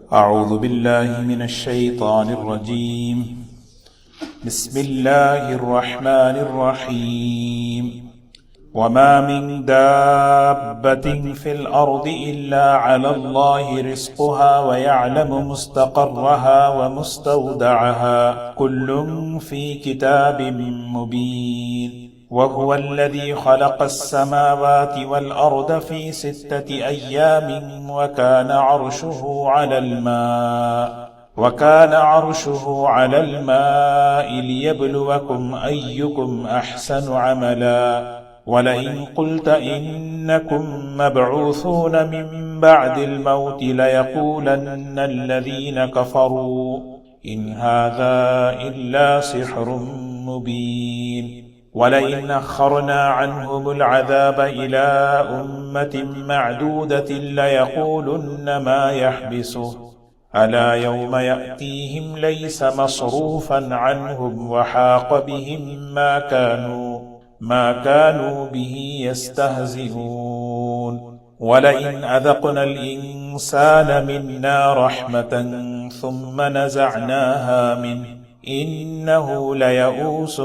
أعوذ بالله من الشيطان الرجيم. بسم الله الرحمن الرحيم. وما من دابة في الأرض إلا على الله رزقها ويعلم مستقرها ومستودعها كل في كتاب مبين. وهو الذي خلق السماوات والأرض في 6 أيام وكان عرشه على الماء ليبلوكم أيكم أحسن عملا. ولئن قلت إنكم مبعوثون من بعد الموت ليقولن الذين كفروا إن هذا إلا سحر مبين. وَلَئِنْ أَخَّرْنَا عَنْهُمُ الْعَذَابَ إِلَىٰ أُمَّةٍ مَّعْدُودَةٍ لَّيَقُولُنَّ مَا يَحْبِسُهُ أَلَا يَوْمَ يَأْتِيهِمْ لَيْسَ مَصْرُوفًا عَنْهُمْ وَحَاقَ بِهِم مَّا كَانُوا بِهِ يَسْتَهْزِئُونَ. وَلَئِنْ أَذَقْنَا الْإِنسَانَ مِنَّا رَحْمَةً ثُمَّ نَزَعْنَاهَا مِنْهُ إنه ليئوس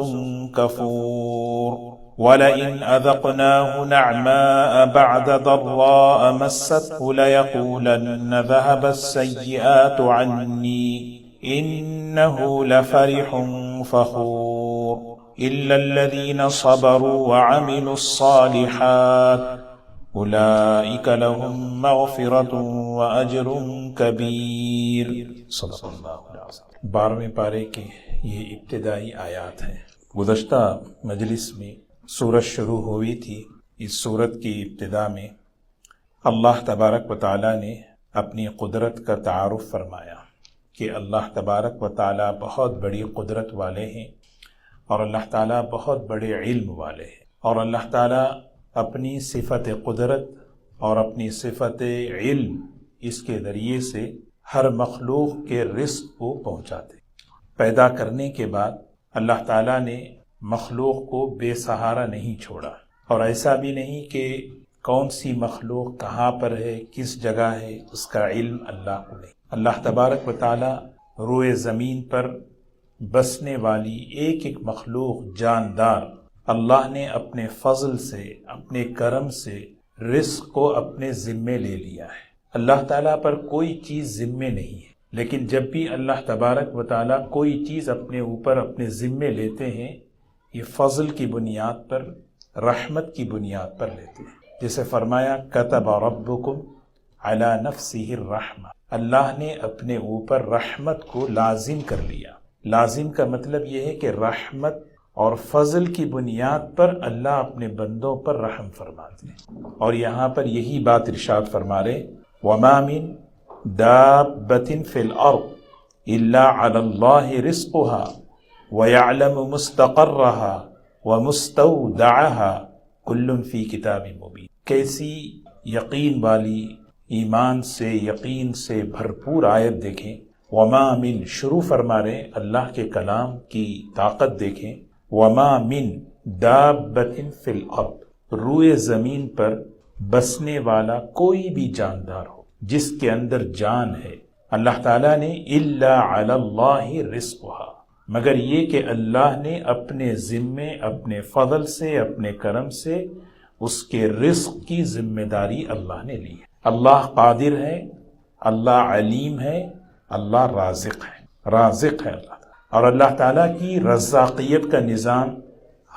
كفور. ولئن أذقناه نعماء بعد ضراء مسته ليقولن ذهب السيئات عني إنه لفرح فخور. إلا الذين صبروا وعملوا الصالحات أولئك لهم مغفرة وأجر كبير. صدق اللہ علیہ وسلم. 12ویں پارے کے یہ ابتدائی آیات ہیں. گزشتہ مجلس میں سورت شروع ہوئی تھی. اس سورت کی ابتدا میں اللہ تبارک و تعالیٰ نے اپنی قدرت کا تعارف فرمایا کہ اللہ تبارک و تعالیٰ بہت بڑی قدرت والے ہیں اور اللہ تعالیٰ بہت بڑے علم والے ہیں، اور اللہ تعالیٰ اپنی صفت قدرت اور اپنی صفت علم اس کے ذریعے سے ہر مخلوق کے رزق کو پہنچاتے. پیدا کرنے کے بعد اللہ تعالیٰ نے مخلوق کو بے سہارا نہیں چھوڑا، اور ایسا بھی نہیں کہ کون سی مخلوق کہاں پر ہے، کس جگہ ہے، اس کا علم اللہ کو نہیں. اللہ تبارک و تعالیٰ روئے زمین پر بسنے والی ایک ایک مخلوق جاندار اللہ نے اپنے فضل سے، اپنے کرم سے رزق کو اپنے ذمے لے لیا ہے. اللہ تعالیٰ پر کوئی چیز ذمے نہیں ہے، لیکن جب بھی اللہ تبارک و تعالیٰ کوئی چیز اپنے اوپر اپنے ذمے لیتے ہیں، یہ فضل کی بنیاد پر، رحمت کی بنیاد پر لیتے ہیں. جسے فرمایا کتب ربکم علی نفسہ الرحمہ، اللہ نے اپنے اوپر رحمت کو لازم کر لیا. لازم کا مطلب یہ ہے کہ رحمت اور فضل کی بنیاد پر اللہ اپنے بندوں پر رحم فرماتے ہیں. اور یہاں پر یہی بات ارشاد فرما رہے وَمَا مِن دَابَّةٍ فِي الْأَرْضِ إِلَّا عَلَى اللَّهِ رِزْقُهَا وَيَعْلَمُ مُسْتَقَرَّهَا وَمُسْتَوْدَعَهَا كُلٌّ فِي كِتَابٍ مُبِينٍ. کیسی یقین والی، ایمان سے، یقین سے بھرپور آیت دیکھیں. وَمَا مِن، شروع فرما رہے اللہ کے کلام کی طاقت دیکھیں. وَمَا مِن دَابَّةٍ فِي الْأَرْضِ، روئے زمین پر بسنے والا کوئی بھی جاندار ہو جس کے اندر جان ہے، اللہ تعالیٰ نے الا علی اللہ رزقها، مگر یہ کہ اللہ نے اپنے ذمے، اپنے فضل سے، اپنے کرم سے اس کے رزق کی ذمہ داری اللہ نے لی ہے. اللہ قادر ہے، اللہ علیم ہے، اللہ رازق ہے اللہ تعالیٰ. اور اللہ تعالیٰ کی رزاقیت کا نظام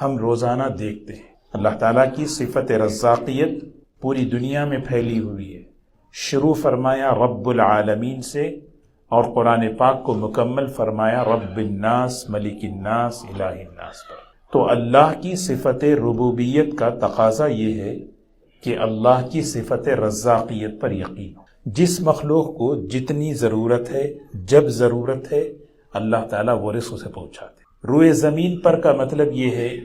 ہم روزانہ دیکھتے ہیں. اللہ تعالیٰ کی صفت رزاقیت پوری دنیا میں پھیلی ہوئی ہے. شروع فرمایا رب العالمین سے، اور قرآن پاک کو مکمل فرمایا رب الناس، ملک الناس، الہ الناس پر. تو اللہ کی صفت ربوبیت کا تقاضا یہ ہے کہ اللہ کی صفت رزاقیت پر یقین ہو. جس مخلوق کو جتنی ضرورت ہے، جب ضرورت ہے، اللہ تعالیٰ وہ رزق اسے پہنچاتے. روئے زمین پر کا مطلب یہ ہے،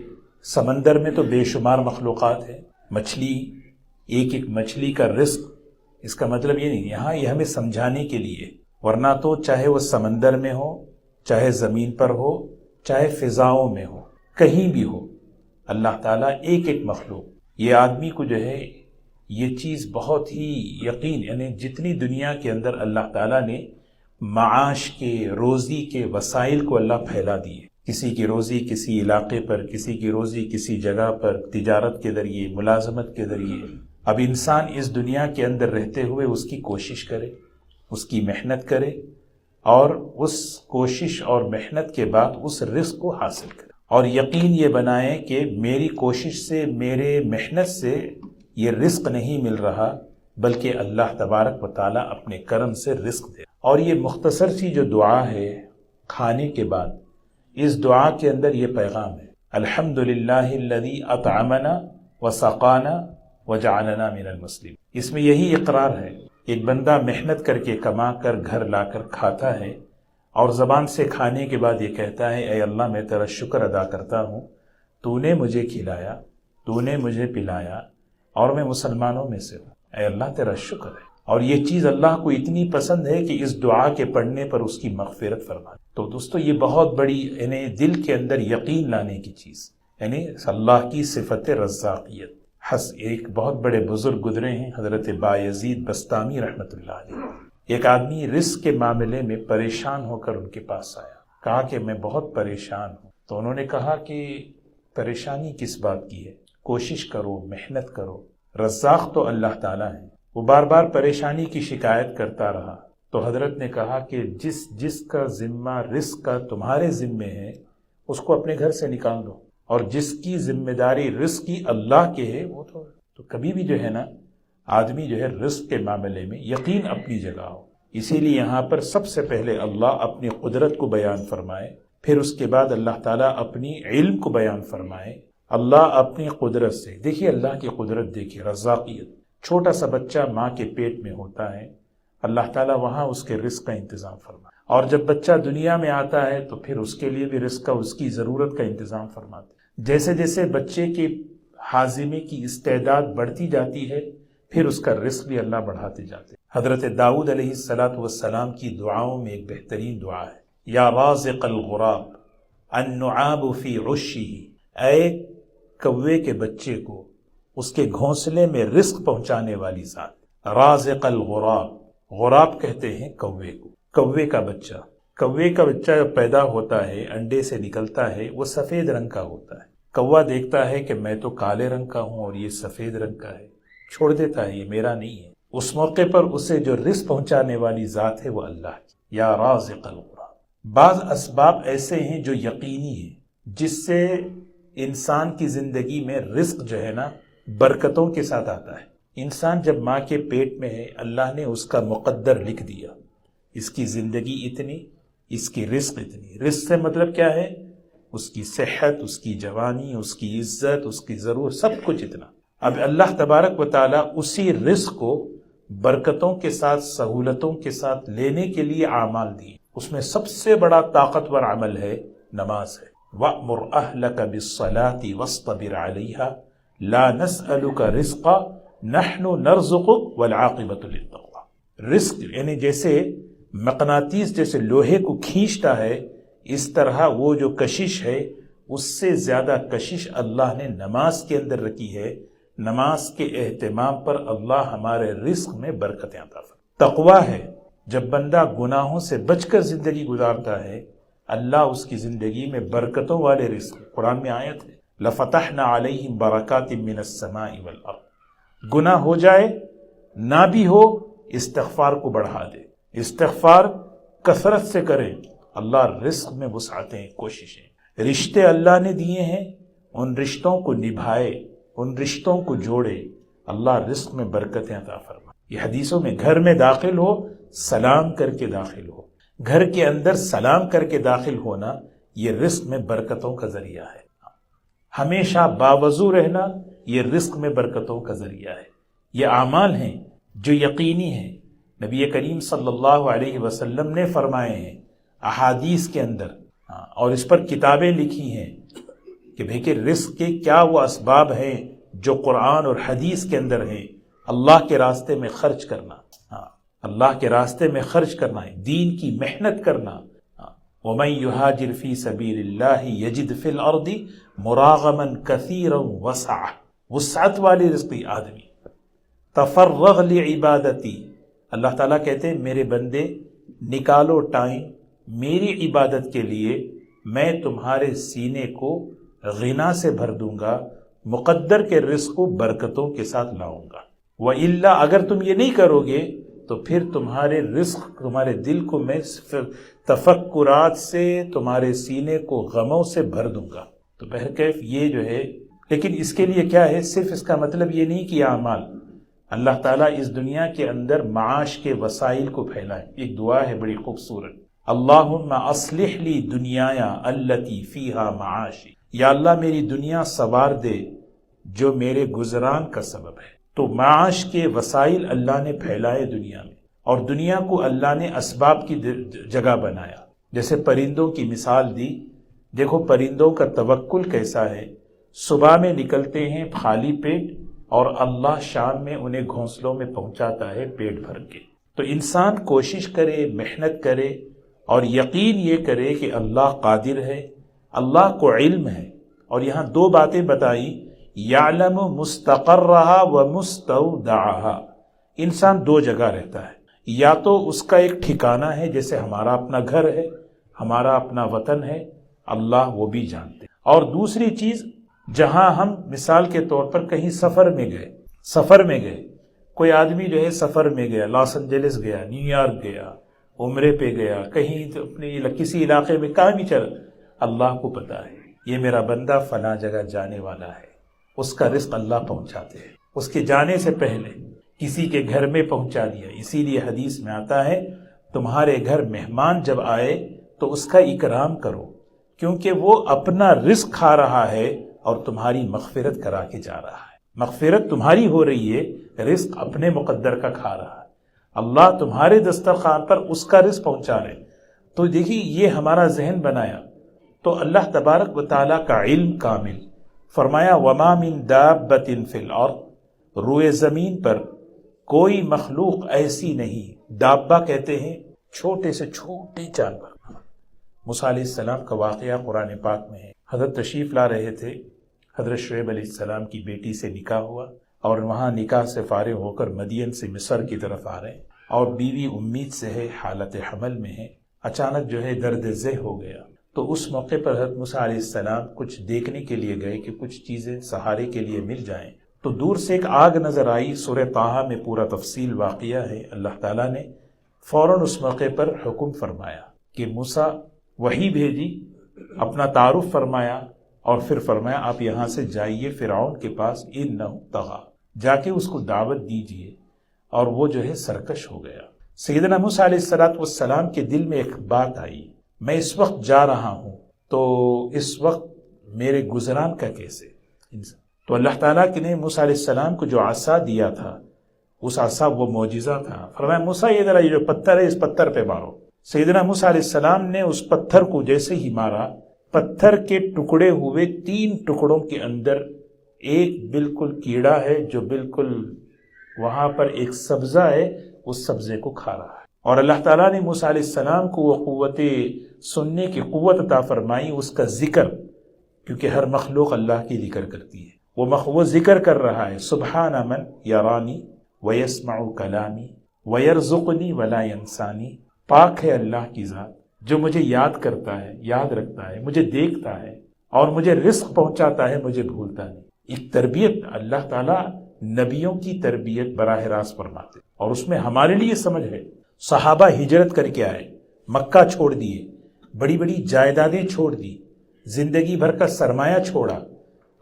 سمندر میں تو بے شمار مخلوقات ہیں. مچھلی، ایک ایک مچھلی کا رزق، اس کا مطلب یہ نہیں، یہاں یہ ہمیں سمجھانے کے لیے، ورنہ تو چاہے وہ سمندر میں ہو، چاہے زمین پر ہو، چاہے فضاؤں میں ہو، کہیں بھی ہو، اللہ تعالیٰ ایک ایک مخلوق، یہ آدمی کو جو ہے یہ چیز بہت ہی یقین، یعنی جتنی دنیا کے اندر اللہ تعالیٰ نے معاش کے، روزی کے وسائل کو اللہ پھیلا دیے، کسی کی روزی کسی علاقے پر، کسی کی روزی کسی جگہ پر، تجارت کے ذریعے، ملازمت کے ذریعے، اب انسان اس دنیا کے اندر رہتے ہوئے اس کی کوشش کرے، اس کی محنت کرے، اور اس کوشش اور محنت کے بعد اس رزق کو حاصل کرے، اور یقین یہ بنائے کہ میری کوشش سے، میرے محنت سے یہ رزق نہیں مل رہا، بلکہ اللہ تبارک و تعالیٰ اپنے کرم سے رزق دے۔ اور یہ مختصر سی جو دعا ہے کھانے کے بعد، اس دعا کے اندر یہ پیغام ہے، الحمدللہ الذی اطعمنا وسقانا وجعلنا من المسلمین۔ اس میں یہی اقرار ہے، ایک بندہ محنت کر کے کما کر گھر لا کر کھاتا ہے، اور زبان سے کھانے کے بعد یہ کہتا ہے، اے اللہ میں تیرا شکر ادا کرتا ہوں، تو نے مجھے کھلایا، تو نے مجھے پلایا، اور میں مسلمانوں میں سے ہوں، اے اللہ تیرا شکر ہے۔ اور یہ چیز اللہ کو اتنی پسند ہے کہ اس دعا کے پڑھنے پر اس کی مغفرت فرما۔ تو دوستو یہ بہت بڑی، یعنی دل کے اندر یقین لانے کی چیز، یعنی اللہ کی صفت رزاقیت۔ ایک بہت بڑے بزرگ گزرے ہیں، حضرت بایزید بستامی رحمۃ اللہ علیہ۔ ایک آدمی رزق کے معاملے میں پریشان ہو کر ان کے پاس آیا، کہا کہ میں بہت پریشان ہوں۔ تو انہوں نے کہا کہ پریشانی کس بات کی ہے؟ کوشش کرو، محنت کرو، رزاق تو اللہ تعالیٰ ہے۔ وہ بار بار پریشانی کی شکایت کرتا رہا، تو حضرت نے کہا کہ جس کا ذمہ رزق کا تمہارے ذمے ہے، اس کو اپنے گھر سے نکال دو، اور جس کی ذمہ داری رزق کی اللہ کے ہے، وہ تو کبھی بھی جو ہے نا، آدمی جو ہے رزق کے معاملے میں یقین اپنی جگہ ہو۔ اسی لیے یہاں پر سب سے پہلے اللہ اپنی قدرت کو بیان فرمائے، پھر اس کے بعد اللہ تعالیٰ اپنی علم کو بیان فرمائے۔ اللہ اپنی قدرت سے، دیکھیے اللہ کی قدرت، دیکھیے رزاقیت۔ چھوٹا سا بچہ ماں کے پیٹ میں ہوتا ہے، اللہ تعالیٰ وہاں اس کے رزق کا انتظام فرمائے، اور جب بچہ دنیا میں آتا ہے تو پھر اس کے لیے بھی رزق کا، اس کی ضرورت کا انتظام فرماتے۔ جیسے جیسے بچے کی ہاضمے کی استعداد بڑھتی جاتی ہے، پھر اس کا رزق بھی اللہ بڑھاتے جاتے۔ حضرت داؤد علیہ السلام کی دعاؤں میں ایک بہترین دعا ہے، یا رازق الغراب النعاب فی عشہ، اے کوے کے بچے کو اس کے گھونسلے میں رزق پہنچانے والی ذات۔ رازق الغراب، غراب کہتے ہیں کوے کو، کوے کا بچہ۔ کوے کا بچہ جب پیدا ہوتا ہے، انڈے سے نکلتا ہے، وہ سفید رنگ کا ہوتا ہے۔ کوا دیکھتا ہے کہ میں تو کالے رنگ کا ہوں اور یہ سفید رنگ کا ہے، چھوڑ دیتا ہے، یہ میرا نہیں ہے۔ اس موقع پر اسے جو رزق پہنچانے والی ذات ہے وہ اللہ کی، یا رازق الغراب۔ بعض اسباب ایسے ہیں جو یقینی ہیں، جس سے انسان کی زندگی میں رزق جو ہے نا برکتوں کے ساتھ آتا ہے۔ انسان جب ماں کے پیٹ میں ہے، اللہ نے اس کا مقدر لکھ دیا، اس کی زندگی اتنی، اس کی رزق اتنی۔ رزق سے مطلب کیا ہے؟ اس کی صحت، اس کی جوانی، اس کی عزت، اس کی ضرورت، سب کچھ اتنا۔ اب اللہ تبارک و تعالیٰ اسی رزق کو برکتوں کے ساتھ، سہولتوں کے ساتھ لینے کے لیے اعمال دیے۔ اس میں سب سے بڑا طاقتور عمل ہے نماز ہے۔ وَأْمُرْ أَهْلَكَ بِالصَّلَاةِ وَاصْطَبِرْ عَلَيْهَا لَا نَسْأَلُكَ رِزْقًا نَحْنُ نَرْزُقُكَ وَالْعَاقِبَةُ لِلتَّقْوَىٰ۔ رزق یعنی جیسے مقناطیس جیسے لوہے کو کھینچتا ہے، اس طرح وہ جو کشش ہے، اس سے زیادہ کشش اللہ نے نماز کے اندر رکھی ہے۔ نماز کے اہتمام پر اللہ ہمارے رزق میں برکتیں عطا فرماتا ہے۔ تقویٰ ہے، جب بندہ گناہوں سے بچ کر زندگی گزارتا ہے، اللہ اس کی زندگی میں برکتوں والے رزق، قرآن میں آیت ہے لَفَتَحْنَا عَلَيْهِمْ بَرَكَاتٍ مِّنَ السَّمَاءِ وَالْأَرْضِ۔ گناہ ہو جائے نہ بھی ہو، استغفار کو بڑھا دے، استغفار کثرت سے کریں، اللہ رزق میں وسعتیں، کوششیں۔ رشتے اللہ نے دیے ہیں، ان رشتوں کو نبھائے، ان رشتوں کو جوڑے، اللہ رزق میں برکتیں عطا فرمائے۔ یہ حدیثوں میں گھر میں داخل ہو سلام کر کے داخل ہو، گھر کے اندر سلام کر کے داخل ہونا یہ رزق میں برکتوں کا ذریعہ ہے۔ ہمیشہ باوضو رہنا یہ رزق میں برکتوں کا ذریعہ ہے۔ یہ اعمال ہیں جو یقینی ہیں، نبی کریم صلی اللہ علیہ وسلم نے فرمائے ہیں احادیث کے اندر، اور اس پر کتابیں لکھی ہیں کہ بھئی رزق کے کیا وہ اسباب ہیں جو قرآن اور حدیث کے اندر ہیں۔ اللہ کے راستے میں خرچ کرنا، اللہ کے راستے میں خرچ کرنا ہے، دین کی محنت کرنا۔ وَمَن يُهَاجِرْ فِي سَبِيلِ اللَّهِ يَجِدْ فِي الْأَرْضِ مُرَاغَمًا كَثِيرًا وَسَعَةً۔ وسعت والی رزقی آدمی، تفرغ لعبادتی، اللہ تعالیٰ کہتے ہیں میرے بندے نکالو ٹائم میری عبادت کے لیے، میں تمہارے سینے کو غنا سے بھر دوں گا، مقدر کے رزق کو برکتوں کے ساتھ لاؤں گا۔ وَإِلَّا، اگر تم یہ نہیں کرو گے تو پھر تمہارے رزق، تمہارے دل کو میں تفکرات سے، تمہارے سینے کو غموں سے بھر دوں گا۔ تو بہرکیف یہ جو ہے، لیکن اس کے لیے کیا ہے، صرف اس کا مطلب یہ نہیں کہ اعمال، اللہ تعالیٰ اس دنیا کے اندر معاش کے وسائل کو پھیلائے۔ ایک دعا ہے بڑی خوبصورت، اللہم اصلح لی دنیایا التی فیہا معاشی، یا اللہ میری دنیا سنوار دے جو میرے گزران کا سبب ہے۔ تو معاش کے وسائل اللہ نے پھیلائے دنیا میں، اور دنیا کو اللہ نے اسباب کی جگہ بنایا۔ جیسے پرندوں کی مثال دی، دیکھو پرندوں کا توکل کیسا ہے، صبح میں نکلتے ہیں خالی پیٹ، اور اللہ شام میں انہیں گھونسلوں میں پہنچاتا ہے پیٹ بھر کے۔ تو انسان کوشش کرے، محنت کرے، اور یقین یہ کرے کہ اللہ قادر ہے، اللہ کو علم ہے۔ اور یہاں دو باتیں بتائی، یعلم مستقرہا و مستودعہا، انسان دو جگہ رہتا ہے، یا تو اس کا ایک ٹھکانہ ہے، جیسے ہمارا اپنا گھر ہے، ہمارا اپنا وطن ہے، اللہ وہ بھی جانتے، اور دوسری چیز جہاں ہم مثال کے طور پر کہیں سفر میں گئے، کوئی آدمی جو ہے سفر میں گیا، لاس اینجلس گیا، نیو یارک گیا، عمرے پہ گیا، کہیں اپنے کسی علاقے میں کہاں بھی چل، اللہ کو پتا ہے یہ میرا بندہ فلاں جگہ جانے والا ہے، اس کا رزق اللہ پہنچاتے ہیں، اس کے جانے سے پہلے کسی کے گھر میں پہنچا دیا۔ اسی لیے حدیث میں آتا ہے تمہارے گھر مہمان جب آئے تو اس کا اکرام کرو، کیونکہ وہ اپنا رزق کھا رہا ہے اور تمہاری مغفرت کرا کے جا رہا ہے۔ مغفرت تمہاری ہو رہی ہے، رزق اپنے مقدر کا کھا رہا ہے، اللہ تمہارے دسترخوان پر اس کا رزق پہنچا رہے۔ تو دیکھیے یہ ہمارا ذہن بنایا، تو اللہ تبارک و تعالیٰ کا علم کامل، فرمایا وما من دابۃ فی الارض، روئے زمین پر کوئی مخلوق ایسی نہیں، دابہ کہتے ہیں چھوٹے سے چھوٹے جانور۔ موسیٰ علیہ السلام کا واقعہ قرآن پاک میں ہے، حضرت تشریف لا رہے تھے، حضرت شعیب علیہ السلام کی بیٹی سے نکاح ہوا، اور وہاں نکاح سے فارغ ہو کر مدین سے مصر کی طرف آ رہے ہیں، اور بیوی امید سے ہے، حالت حمل میں ہے، اچانک جو ہے درد ذہ ہو گیا۔ تو اس موقع پر حضرت موسیٰ علیہ السلام کچھ دیکھنے کے لیے گئے کہ کچھ چیزیں سہارے کے لیے مل جائیں، تو دور سے ایک آگ نظر آئی۔ سورہ طٰہٰ میں پورا تفصیل واقعہ ہے۔ اللہ تعالیٰ نے فوراً اس موقع پر حکم فرمایا کہ موسیٰ وحی بھیجی، اپنا تعارف فرمایا، اور پھر فرمایا آپ یہاں سے جائیے فرعون کے پاس، انہ طغیٰ، جا کے اس کو دعوت دیجیے، اور وہ جو ہے سرکش ہو گیا۔ سیدنا موسیٰ علیہ السلام کے دل میں ایک بات آئی، میں اس وقت جا رہا ہوں، تو اس وقت میرے گزران کا کیسے؟ تو اللہ تعالیٰ نے موسیٰ علیہ السلام کو جو عصا دیا تھا، اس عصا وہ معجزہ تھا۔ فرمایا موسیٰ یہ ذرا یہ جو پتھر ہے، اس پتھر پہ مارو۔ سیدنا موسیٰ علیہ السلام نے اس پتھر کو جیسے ہی مارا، پتھر کے ٹکڑے ہوئے 3 ٹکڑوں کے اندر ایک بالکل کیڑا ہے جو بالکل وہاں پر ایک سبزہ ہے، اس سبزے کو کھا رہا ہے۔ اور اللہ تعالیٰ نے موسیٰ علیہ السلام کو وہ قوت سننے کی قوت عطا فرمائی، اس کا ذکر، کیونکہ ہر مخلوق اللہ کی ذکر کرتی ہے، وہ ذکر کر رہا ہے، سبحان من یرانی ویسمع کلامی ویرزقنی ولا ینسانی، پاک ہے اللہ کی ذات جو مجھے یاد کرتا ہے، یاد رکھتا ہے، مجھے دیکھتا ہے، اور مجھے رزق پہنچاتا ہے، مجھے بھولتا نہیں۔ ایک تربیت اللہ تعالیٰ نبیوں کی تربیت براہ راست فرماتے، اور اس میں ہمارے لیے سمجھ ہے۔ صحابہ ہجرت کر کے آئے، مکہ چھوڑ دیے، بڑی بڑی جائیدادیں چھوڑ دی، زندگی بھر کا سرمایہ چھوڑا،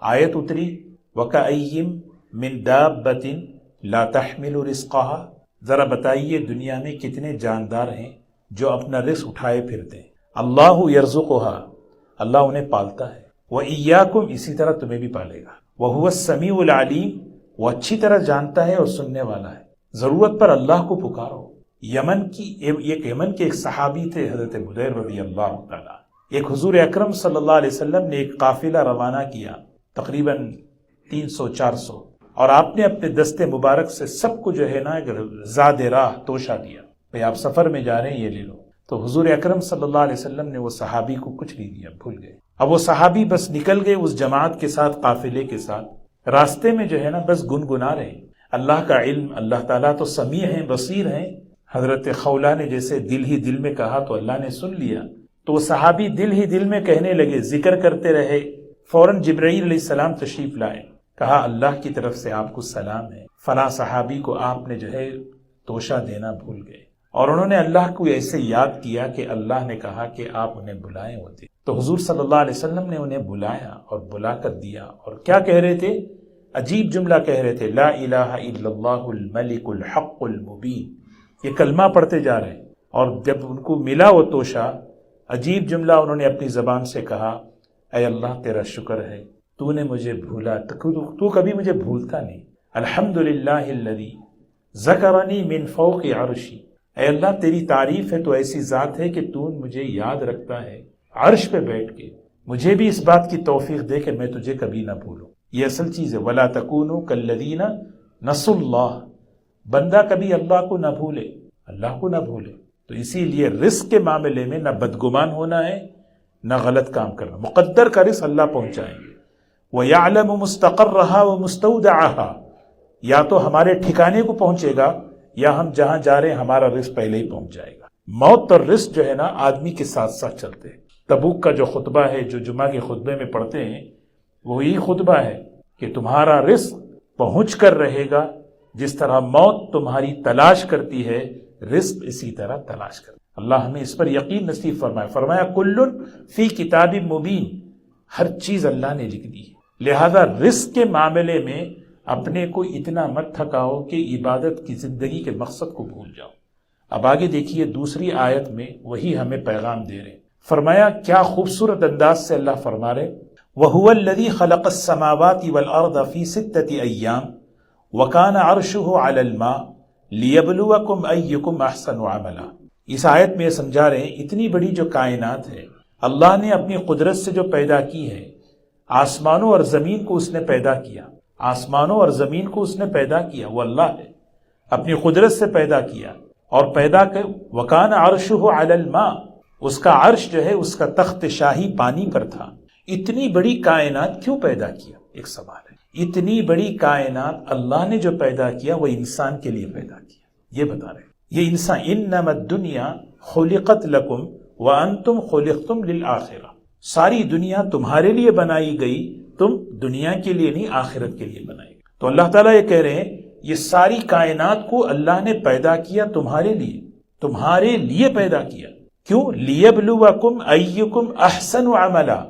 آیت اتری وَكَأَيِّن مِّن دَابَّةٍ لَا تَحْمِلُ رِزْقَهَا، ذرا بتائیے دنیا میں کتنے جاندار ہیں جو اپنا رزق اٹھائے پھرتے ہیں۔ اللہ يرزقها، اللہ انہیں پالتا ہے، وَإِيَّاكُمْ، اسی طرح تمہیں بھی پالے گا، وَهُوَ السَّمِيعُ الْعَلِيمُ، وہ اچھی طرح جانتا ہے اور سننے والا ہے۔ ضرورت پر اللہ کو پکارو۔ یمن کے ایک صحابی تھے حضرت بدیر رضی اللہ تعالیٰ، ایک حضور اکرم صلی اللہ علیہ وسلم نے ایک قافلہ روانہ کیا، تقریباً 300-400، اور آپ نے اپنے دستے مبارک سے سب کو جو ہے نا زاد راہ توشہ دیا، بھئی آپ سفر میں جا رہے ہیں، یہ لے لو۔ تو حضور اکرم صلی اللہ علیہ وسلم نے وہ صحابی کو کچھ نہیں دیا، بھول گئے۔ اب وہ صحابی بس نکل گئے اس جماعت کے ساتھ، قافلے کے ساتھ، راستے میں جو ہے نا بس گنگنا رہے۔ اللہ کا علم، اللہ تعالیٰ تو سمیع ہیں، بصیر ہیں. حضرت خولہ نے جیسے دل ہی دل میں کہا تو اللہ نے سن لیا، تو وہ صحابی دل ہی دل میں کہنے لگے، ذکر کرتے رہے. فوراً جبرائیل علیہ السلام تشریف لائے، کہا اللہ کی طرف سے آپ کو سلام ہے، فلاں صحابی کو آپ نے جو ہے توشہ دینا بھول گئے. اور انہوں نے اللہ کو ایسے یاد کیا کہ اللہ نے کہا کہ آپ انہیں بلائیں ہوتے. تو حضور صلی اللہ علیہ وسلم نے انہیں بلایا اور بلا کر دیا. اور کیا کہہ رہے تھے؟ عجیب جملہ کہہ رہے تھے، لا الہ الا اللہ الملک الحق المبین. یہ کلمہ پڑھتے جا رہے ہیں. اور جب ان کو ملا وہ توشہ، عجیب جملہ انہوں نے اپنی زبان سے کہا، اے اللہ تیرا شکر ہے، تو نے مجھے بھولا، تو کبھی مجھے بھولتا نہیں. الحمدللہ الذی ذکرنی من فوق عرشی. اے اللہ تیری تعریف ہے، تو ایسی ذات ہے کہ تو مجھے یاد رکھتا ہے عرش پہ بیٹھ کے. مجھے بھی اس بات کی توفیق دے کہ میں تجھے کبھی نہ بھولوں. یہ اصل چیز ہے. وَلَا تَكُونُوا كَالَّذِينَ نَسُوا اللَّهَ. بندہ کبھی اللہ کو نہ بھولے، اللہ کو نہ بھولے. تو اسی لیے رزق کے معاملے میں نہ بدگمان ہونا ہے، نہ غلط کام کرنا. مقدر کا رزق اللہ پہنچائیں گے. وَيَعْلَمُ مُسْتَقَرَّهَا وَمُسْتَوْدَعَهَا. یا تو ہمارے ٹھکانے کو پہنچے گا، یا ہم جہاں جا رہے ہیں ہمارا رزق پہلے ہی پہنچ جائے گا. موت اور رزق جو ہے نا آدمی کے ساتھ ساتھ چلتے ہیں. تبوک کا جو خطبہ ہے، جو جمعہ کے خطبے میں پڑھتے ہیں، وہ یہی خطبہ ہے کہ تمہارا رزق پہنچ کر رہے گا. جس طرح موت تمہاری تلاش کرتی ہے، رزق اسی طرح تلاش کرتا. اللہ ہمیں اس پر یقین نصیب فرمائے. فرمایا کل فی کتاب مبین. ہر چیز اللہ نے لکھ دی ہے. لہذا رزق کے معاملے میں اپنے کو اتنا مت تھکاؤ کہ عبادت کی زندگی کے مقصد کو بھول جاؤ. اب آگے دیکھیے دوسری آیت میں وہی ہمیں پیغام دے رہے. فرمایا کیا خوبصورت انداز سے اللہ فرما رہے، وَهُوَ الَّذِي خَلَقَ السَّمَاوَاتِ وَالْأَرْضَ فِي سِتَّةِ أَيَّامٍ وَكَانَ عَرْشُهُ عَلَى الْمَاءِ لِيَبْلُوَكُمْ أَيُّكُمْ أَحْسَنُ عَمَلًا. اس آیت میں یہ سمجھا رہے ہیں اتنی بڑی جو کائنات ہے، اللہ نے اپنی قدرت سے جو پیدا کی ہے. آسمانوں اور زمین کو اس نے پیدا کیا، آسمانوں اور زمین کو اس نے پیدا کیا، وہ اللہ ہے، اپنی قدرت سے پیدا کیا. اور پیدا کر وَكَانَ عَرْشُهُ عَلَى الْمَاءِ. اس کا عرش جو ہے اس کا تخت شاہی پانی پر تھا. اتنی بڑی کائنات کیوں پیدا کیا؟ ایک سوال ہے. اتنی بڑی کائنات اللہ نے جو پیدا کیا وہ انسان کے لیے پیدا کیا. یہ بتا رہے ہیں یہ انسان، انما الدنیا خلقت لکم وانتم خلقتم للآخرہ. ساری دنیا تمہارے لیے بنائی گئی، تم دنیا کے لیے نہیں آخرت کے لیے بنائی گئی. تو اللہ تعالیٰ یہ کہہ رہے ہیں یہ ساری کائنات کو اللہ نے پیدا کیا تمہارے لیے پیدا کیا. کیوں؟ لیبلوکم ایکم احسن عملا.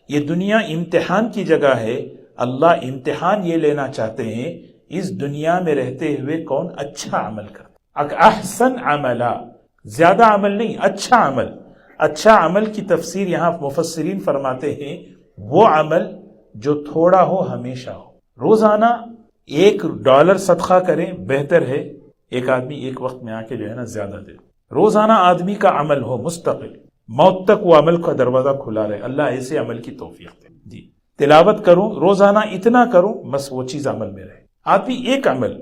یہ دنیا امتحان کی جگہ ہے. اللہ امتحان یہ لینا چاہتے ہیں اس دنیا میں رہتے ہوئے کون اچھا عمل کرتا. احسن عملا، زیادہ عمل نہیں، اچھا عمل. اچھا عمل کی تفسیر یہاں مفسرین فرماتے ہیں وہ عمل جو تھوڑا ہو ہمیشہ ہو. روزانہ $1 صدقہ کریں بہتر ہے ایک آدمی ایک وقت میں آ کے جو ہے نا زیادہ دے. روزانہ آدمی کا عمل ہو مستقل، موت تک وہ عمل کا دروازہ کھلا رہے. اللہ ایسے عمل کی توفیق دے. جی تلاوت کروں روزانہ اتنا کروں بس وہ چیز عمل میں رہے. آدمی ایک عمل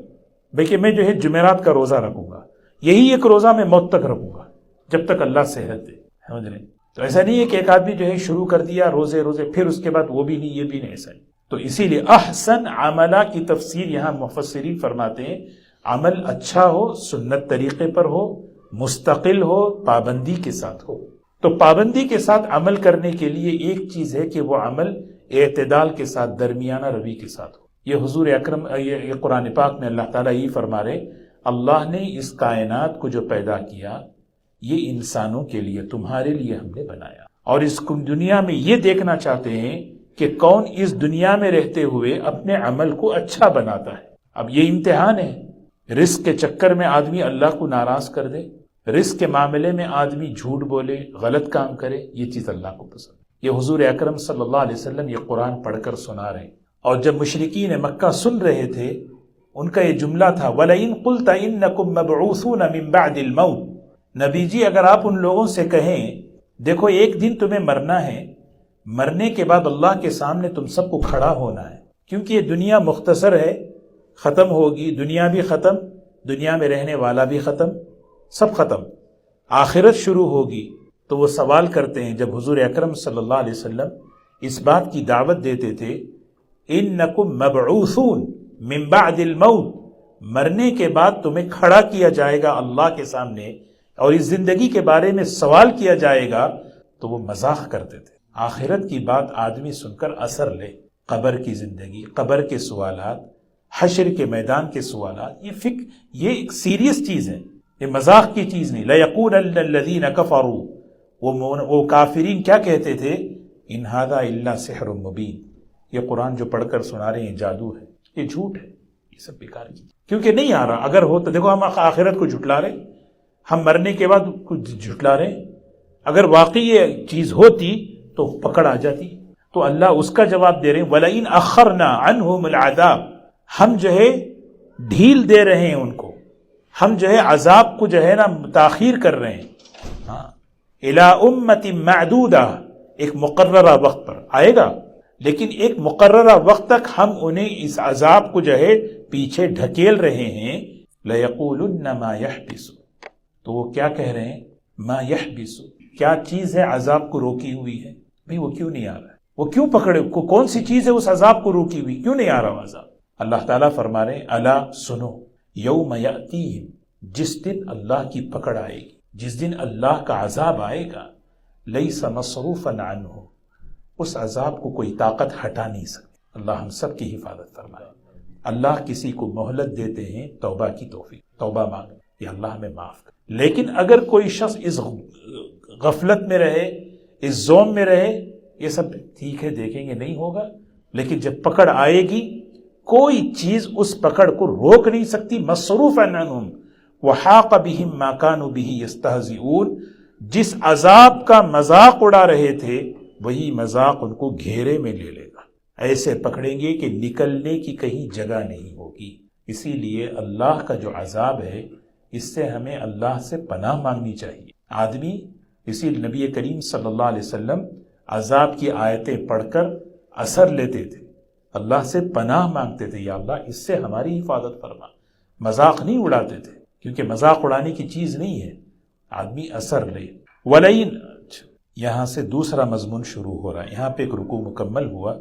کہ میں جو ہے جمعرات کا روزہ رکھوں گا، یہی ایک روزہ میں موت تک رکھوں گا جب تک اللہ صحت دے. سمجھ رہے؟ تو ایسا نہیں ہے کہ ایک آدمی جو ہے شروع کر دیا روزے پھر اس کے بعد وہ بھی نہیں یہ بھی نہیں، ایسا نہیں. تو اسی لیے احسن عملہ کی تفسیر یہاں مفسرین فرماتے ہیں عمل اچھا ہو، سنت طریقے پر ہو، مستقل ہو، پابندی کے ساتھ ہو. تو پابندی کے ساتھ عمل کرنے کے لیے ایک چیز ہے کہ وہ عمل اعتدال کے ساتھ، درمیانہ روی کے ساتھ ہو. یہ حضور اکرم یہ قرآن پاک میں اللہ تعالیٰ یہی فرما رہے اللہ نے اس کائنات کو جو پیدا کیا یہ انسانوں کے لیے، تمہارے لیے ہم نے بنایا. اور اس دنیا میں یہ دیکھنا چاہتے ہیں کہ کون اس دنیا میں رہتے ہوئے اپنے عمل کو اچھا بناتا ہے. اب یہ امتحان ہے. رزق کے چکر میں آدمی اللہ کو ناراض کر دے، رزق کے معاملے میں آدمی جھوٹ بولے، غلط کام کرے، یہ چیز اللہ کو پسند. یہ حضور اکرم صلی اللہ علیہ وسلم یہ قرآن پڑھ کر سنا رہے ہیں. اور جب مشرکین مکہ سن رہے تھے ان کا یہ جملہ تھا وَلَئِن قُلْتَ إِنَّكُمْ مَبْعُوثُونَ مِن بَعْدِ الْمَوْتِ. نبی جی اگر آپ ان لوگوں سے کہیں دیکھو ایک دن تمہیں مرنا ہے، مرنے کے بعد اللہ کے سامنے تم سب کو کھڑا ہونا ہے، کیونکہ یہ دنیا مختصر ہے، ختم ہوگی، دنیا بھی ختم، دنیا میں رہنے والا بھی ختم، سب ختم، آخرت شروع ہوگی. تو وہ سوال کرتے ہیں جب حضور اکرم صلی اللہ علیہ وسلم اس بات کی دعوت دیتے تھے انکم مبعوثون من بعد الموت، مرنے کے بعد تمہیں کھڑا کیا جائے گا اللہ کے سامنے اور اس زندگی کے بارے میں سوال کیا جائے گا، تو وہ مزاح کرتے تھے۔ آخرت کی بات آدمی سن کر اثر لے، قبر کی زندگی، قبر کے سوالات، حشر کے میدان کے سوالات، یہ ایک سیریس چیز ہے، یہ مذاق کی چیز نہیں۔ لَيَقُولَنَّ الَّذِينَ كَفَرُوا، وہ کافرین کیا کہتے تھے؟ إِنْ هَذَا إِلَّا سِحْرٌ مُبِينٌ، یہ قرآن جو پڑھ کر سنا رہے ہیں جادو ہے، یہ جھوٹ ہے، یہ سب بیکار کی، کیونکہ نہیں آ رہا۔ اگر ہو تو دیکھو، ہم آخرت کو جھٹلا رہے، ہم مرنے کے بعد کچھ جھٹلا رہے، اگر واقعی یہ چیز ہوتی تو پکڑ آ جاتی۔ تو اللہ اس کا جواب دے رہے ہیں، وَلَئِنْ أَخَّرْنَا عَنْهُمُ الْعَذَابَ، ہم جو ہے ڈھیل دے رہے ہیں ان کو، ہم جو ہے عذاب کو جو ہے نا تاخیر کر رہے ہیں، ہاں، إِلَىٰ أُمَّةٍ مَعْدُودَةٍ، ایک مقررہ وقت پر آئے گا، لیکن ایک مقررہ وقت تک ہم انہیں اس عذاب کو جو ہے پیچھے ڈھکیل رہے ہیں۔ لَيَقُولُنَّ مَا يَحْبِسُ، تو وہ کیا کہہ رہے ہیں؟ ما يحبس، کیا چیز ہے عذاب کو روکی ہوئی ہے؟ بھئی وہ کیوں نہیں آ رہا ہے؟ وہ کیوں پکڑے؟ کون سی چیز ہے اس عذاب کو روکی ہوئی؟ کیوں نہیں آ رہا عذاب؟ اللہ تعالیٰ فرما رہے ہیں، الا سنو، یوم یأتیہم، جس دن اللہ کی پکڑ آئے گی، جس دن اللہ کا عذاب آئے گا، لیس مصروفا عنہ، اس عذاب کو کوئی طاقت ہٹا نہیں سکتی۔ اللہ ہم سب کی حفاظت فرمائے۔ اللہ کسی کو مہلت دیتے ہیں توبہ کی توفیق، توبہ مانگے یا اللہ ہمیں معاف کر۔ لیکن اگر کوئی شخص اس غفلت میں رہے، اس زوم میں رہے، یہ سب ٹھیک ہے دیکھیں گے نہیں ہوگا، لیکن جب پکڑ آئے گی کوئی چیز اس پکڑ کو روک نہیں سکتی۔ مصروف عنہم وحاق بہم ما كانوا بہ یستہزئون، جس عذاب کا مذاق اڑا رہے تھے وہی مذاق ان کو گھیرے میں لے لے گا، ایسے پکڑیں گے کہ نکلنے کی کہیں جگہ نہیں ہوگی۔ اسی لیے اللہ کا جو عذاب ہے اس سے ہمیں اللہ سے پناہ مانگنی چاہیے۔ آدمی، اسی نبی کریم صلی اللہ علیہ وسلم عذاب کی آیتیں پڑھ کر اثر لیتے تھے، اللہ سے پناہ مانگتے تھے، یا اللہ اس سے ہماری حفاظت فرما۔ مذاق نہیں اڑاتے تھے، کیونکہ مذاق اڑانے کی چیز نہیں ہے، آدمی اثر لے۔ وَلَئِن، یہاں سے دوسرا مضمون شروع ہو رہا ہے، یہاں پہ ایک رکوع مکمل ہوا،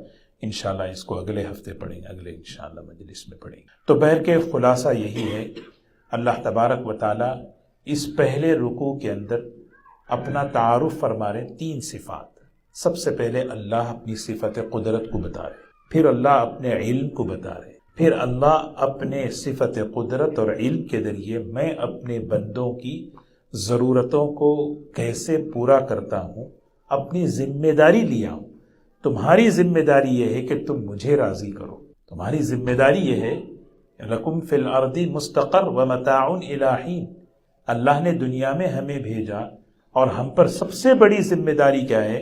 انشاءاللہ اس کو اگلے ہفتے پڑھیں گے، اگلے انشاءاللہ مجلس میں پڑھیں گے۔ تو بہر کے خلاصہ یہی ہے، اللہ تبارک و تعالی اس پہلے رکوع کے اندر اپنا تعارف فرما رہے ہیں، تین صفات۔ سب سے پہلے اللہ اپنی صفت قدرت کو بتا رہے، پھر اللہ اپنے علم کو بتا رہے، پھر اللہ اپنے صفت قدرت اور علم کے ذریعے میں اپنے بندوں کی ضرورتوں کو کیسے پورا کرتا ہوں، اپنی ذمہ داری لیا ہوں۔ تمہاری ذمہ داری یہ ہے کہ تم مجھے راضی کرو، تمہاری ذمہ داری یہ ہے، لکم فی الارض مستقر ومتاع الی حین۔ اللہ نے دنیا میں ہمیں بھیجا اور ہم پر سب سے بڑی ذمہ داری کیا ہے؟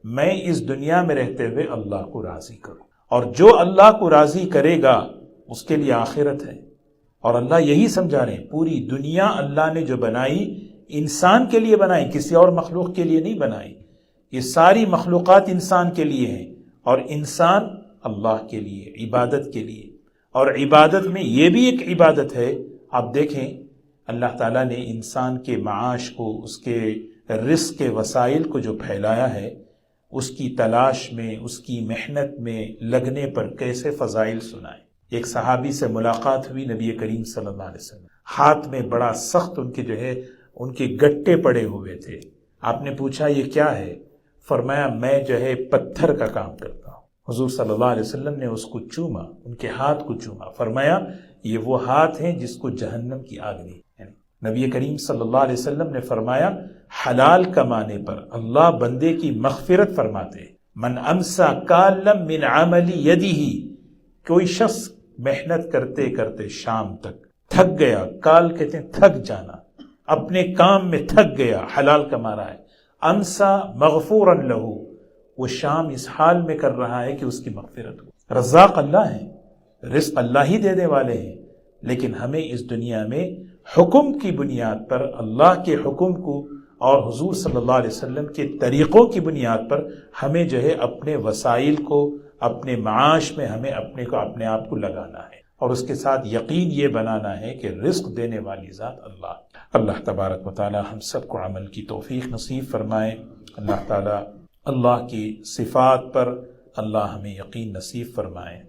میں اس دنیا میں رہتے ہوئے اللہ کو راضی کروں، اور جو اللہ کو راضی کرے گا اس کے لیے آخرت ہے۔ اور اللہ یہی سمجھا رہے ہیں، پوری دنیا اللہ نے جو بنائی انسان کے لیے بنائی، کسی اور مخلوق کے لیے نہیں بنائی۔ یہ ساری مخلوقات انسان کے لیے ہیں اور انسان اللہ کے لیے، عبادت کے لیے۔ اور عبادت میں یہ بھی ایک عبادت ہے، آپ دیکھیں اللہ تعالیٰ نے انسان کے معاش کو، اس کے رزق کے وسائل کو جو پھیلایا ہے، اس کی تلاش میں، اس کی محنت میں لگنے پر کیسے فضائل سنائے۔ ایک صحابی سے ملاقات ہوئی نبی کریم صلی اللہ علیہ وسلم، ہاتھ میں بڑا سخت ان کے جو ہے ان کے گٹے پڑے ہوئے تھے۔ آپ نے پوچھا یہ کیا ہے؟ فرمایا میں جو ہے پتھر کا کام کرتا ہوں۔ حضور صلی اللہ علیہ وسلم نے اس کو چوما، ان کے ہاتھ کو چوما، فرمایا یہ وہ ہاتھ ہیں جس کو جہنم کی آگ نہیں۔ نبی کریم صلی اللہ علیہ وسلم نے فرمایا حلال کمانے پر اللہ بندے کی مغفرت فرماتے ہیں۔ من امسا کالم من عمل یدہ، کوئی شخص محنت کرتے کرتے شام تک تھک گیا، کال کہتے ہیں تھک جانا، اپنے کام میں تھک گیا، حلال کما رہا ہے، امسا مغفورا لہو، وہ شام اس حال میں کر رہا ہے کہ اس کی مغفرت ہو۔ رزاق اللہ ہے، رزق اللہ ہی دینے والے ہیں، لیکن ہمیں اس دنیا میں حکم کی بنیاد پر، اللہ کے حکم کو اور حضور صلی اللہ علیہ وسلم کے طریقوں کی بنیاد پر ہمیں جو ہے اپنے وسائل کو، اپنے معاش میں ہمیں اپنے آپ کو لگانا ہے، اور اس کے ساتھ یقین یہ بنانا ہے کہ رزق دینے والی ذات اللہ تبارک و تعالی ہم سب کو عمل کی توفیق نصیب فرمائے۔ اللہ تعالی اللہ کی صفات پر اللہ ہمیں یقین نصیب فرمائے۔